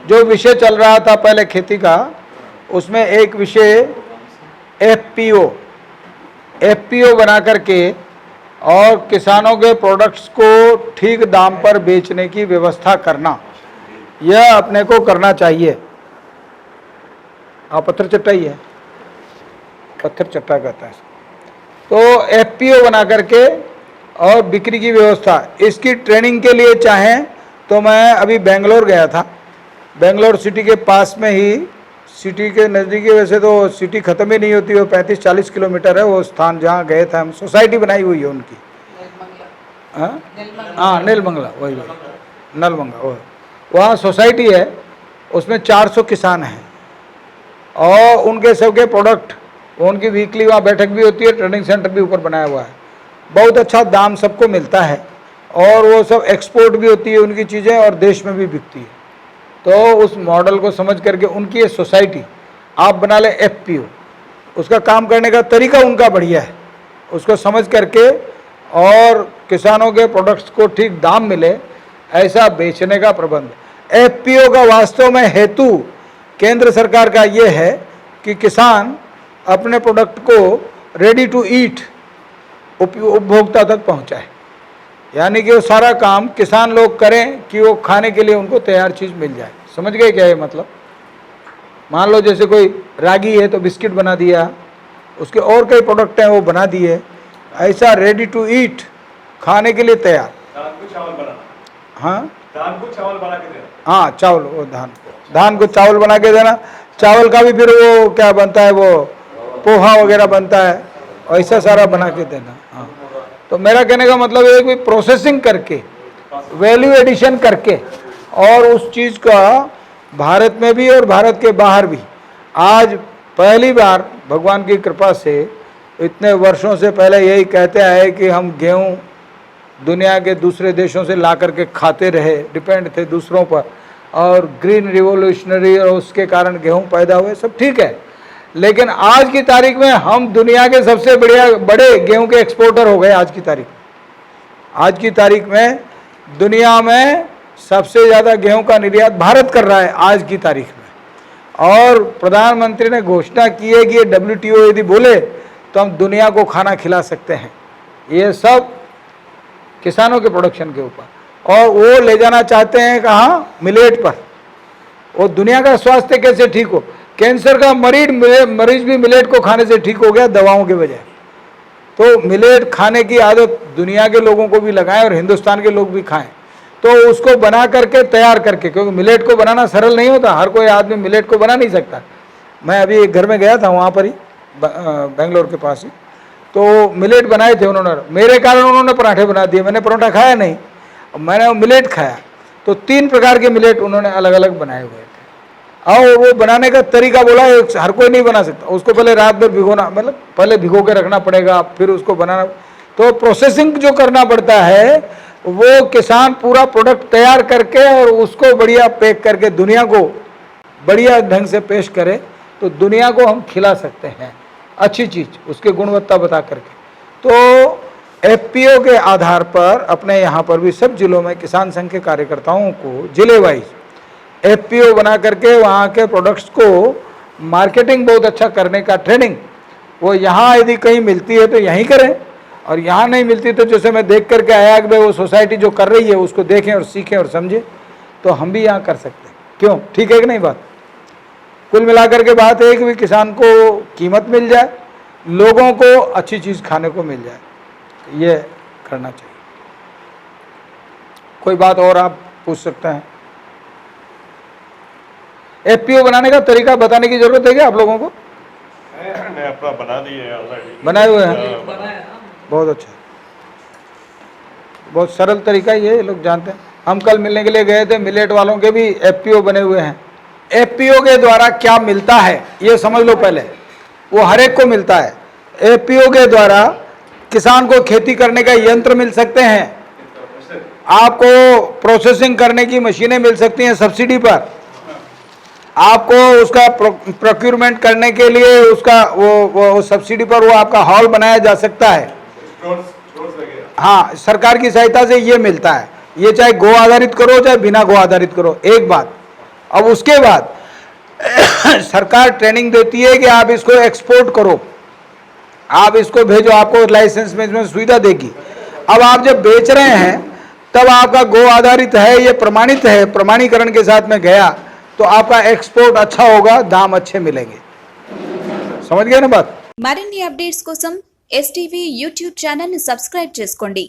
जो विषय चल रहा था पहले खेती का, उसमें एक विषय एफपीओ बना करके और किसानों के प्रोडक्ट्स को ठीक दाम पर बेचने की व्यवस्था करना, यह अपने को करना चाहिए। पत्थर चट्टा ही है, पत्थर चट्टा कहता है। तो एफपीओ बना करके और बिक्री की व्यवस्था, इसकी ट्रेनिंग के लिए चाहें तो मैं अभी बेंगलोर गया था। बेंगलोर सिटी के पास में ही, सिटी के नज़दीकी, वैसे तो सिटी ख़त्म ही नहीं होती, वो 35-40 किलोमीटर है वो स्थान जहाँ गए थे हम। सोसाइटी बनाई हुई है उनकी, हाँ नीलमंगला, वही नलमंगा, वहाँ सोसाइटी है, उसमें 400 किसान हैं और उनके सबके प्रोडक्ट, उनकी वीकली वहाँ बैठक भी होती है, ट्रेनिंग सेंटर भी ऊपर बनाया हुआ है। बहुत अच्छा दाम सबको मिलता है और वो सब एक्सपोर्ट भी होती है उनकी चीज़ें और देश में भी बिकती है। तो उस मॉडल को समझ करके उनकी ये सोसाइटी आप बना ले एफपीओ, उसका काम करने का तरीका उनका बढ़िया है, उसको समझ करके और किसानों के प्रोडक्ट्स को ठीक दाम मिले ऐसा बेचने का प्रबंध। एफपीओ का वास्तव में हेतु केंद्र सरकार का ये है कि किसान अपने प्रोडक्ट को रेडी टू ईट उपभोक्ता तक पहुंचाए, यानी कि वो सारा काम किसान लोग करें कि वो खाने के लिए उनको तैयार चीज़ मिल जाए। समझ गए क्या ये मतलब? मान लो जैसे कोई रागी है तो बिस्किट बना दिया, उसके और कई प्रोडक्ट हैं वो बना दिए, ऐसा रेडी टू ईट खाने के लिए तैयार। धान को चावल बनाना, हाँ धान को चावल बना के देना, हाँ चावल, वो धान को चावल बना के देना। चावल का भी फिर वो क्या बनता है, वो पोहा वगैरह बनता है, ऐसा सारा बना के देना। हाँ, तो मेरा कहने का मतलब है कि प्रोसेसिंग करके, वैल्यू एडिशन करके और उस चीज़ का भारत में भी और भारत के बाहर भी आज पहली बार भगवान की कृपा से, इतने वर्षों से पहले यही कहते आए कि हम गेहूँ दुनिया के दूसरे देशों से ला करके खाते रहे, डिपेंड थे दूसरों पर, और ग्रीन रिवोल्यूशनरी और उसके कारण गेहूँ पैदा हुए, सब ठीक है। लेकिन आज की तारीख में हम दुनिया के सबसे बड़े गेहूं के एक्सपोर्टर हो गए। आज की तारीख में दुनिया में सबसे ज़्यादा गेहूं का निर्यात भारत कर रहा है आज की तारीख में। और प्रधानमंत्री ने घोषणा की है कि ये WTO यदि बोले तो हम दुनिया को खाना खिला सकते हैं, ये सब किसानों के प्रोडक्शन के ऊपर। और वो ले जाना चाहते हैं कहाँ? मिलेट पर। वो दुनिया का स्वास्थ्य कैसे ठीक हो, कैंसर का मरीज भी मिलेट को खाने से ठीक हो गया दवाओं के बजाय। तो मिलेट खाने की आदत दुनिया के लोगों को भी लगाएं और हिंदुस्तान के लोग भी खाएं। तो उसको बना करके तैयार करके, क्योंकि मिलेट को बनाना सरल नहीं होता, हर कोई आदमी मिलेट को बना नहीं सकता। मैं अभी एक घर में गया था वहाँ पर ही, बेंगलोर के पास ही, तो मिलेट बनाए थे उन्होंने, मेरे कारण उन्होंने पराठे बना दिए। मैंने पराठा खाया नहीं, मैंने वो मिलेट खाया। तो 3 प्रकार के मिलेट उन्होंने अलग अलग बनाए हुए थे। और वो बनाने का तरीका बोला, हर कोई नहीं बना सकता, उसको पहले रात भर भिगोना, मतलब पहले भिगो के रखना पड़ेगा, फिर उसको बनाना। तो प्रोसेसिंग जो करना पड़ता है, वो किसान पूरा प्रोडक्ट तैयार करके और उसको बढ़िया पैक करके दुनिया को बढ़िया ढंग से पेश करे, तो दुनिया को हम खिला सकते हैं अच्छी चीज़, उसकी गुणवत्ता बता करके। तो एफपीओ के आधार पर अपने यहाँ पर भी सब जिलों में किसान संघ के कार्यकर्ताओं को जिले वाइज एफपीओ बना करके वहाँ के प्रोडक्ट्स को मार्केटिंग बहुत अच्छा करने का ट्रेनिंग, वो यहाँ यदि कहीं मिलती है तो यहीं करें, और यहाँ नहीं मिलती तो जैसे मैं देख करके आया कि भाई वो सोसाइटी जो कर रही है उसको देखें और सीखें और समझें, तो हम भी यहाँ कर सकते हैं। क्यों? ठीक है कि नहीं बात? कुल मिलाकर के बात है कि भी किसान को कीमत मिल जाए, लोगों को अच्छी चीज़ खाने को मिल जाए, ये करना चाहिए। कोई बात और आप पूछ सकते हैं? एफपीओ बनाने का तरीका बताने की जरूरत है क्या आप लोगों को? मैं अपना बना दिए ऑलरेडी, बनाए हुए हैं, बहुत अच्छा, बहुत सरल तरीका ये लोग जानते हैं। हम कल मिलने के लिए गए थे, मिलेट वालों के भी एफपीओ बने हुए हैं। एफपीओ के द्वारा क्या मिलता है ये समझ लो पहले, वो हर एक को मिलता है। एफपीओ के द्वारा किसान को खेती करने का यंत्र मिल सकते हैं, आपको प्रोसेसिंग करने की मशीनें मिल सकती हैं सब्सिडी पर, आपको उसका प्रोक्यूरमेंट करने के लिए उसका वो सब्सिडी पर वो आपका हॉल बनाया जा सकता है। हाँ, सरकार की सहायता से ये मिलता है। ये चाहे गो आधारित करो चाहे बिना गो आधारित करो। एक बात, अब उसके बाद सरकार ट्रेनिंग देती है कि आप इसको एक्सपोर्ट करो, आप इसको भेजो, आपको लाइसेंस में इसमें सुविधा देगी। अब आप जब बेच रहे हैं तब आपका गो आधारित है, ये प्रमाणित है, प्रमाणीकरण के साथ में गया तो आपका एक्सपोर्ट अच्छा होगा, दाम अच्छे मिलेंगे। समझ गए ना बात? మరిన్ని అప్డేట్స్ కోసం STV యూట్యూబ్ ఛానల్ ని సబ్స్క్రైబ్ చేసుకోండి।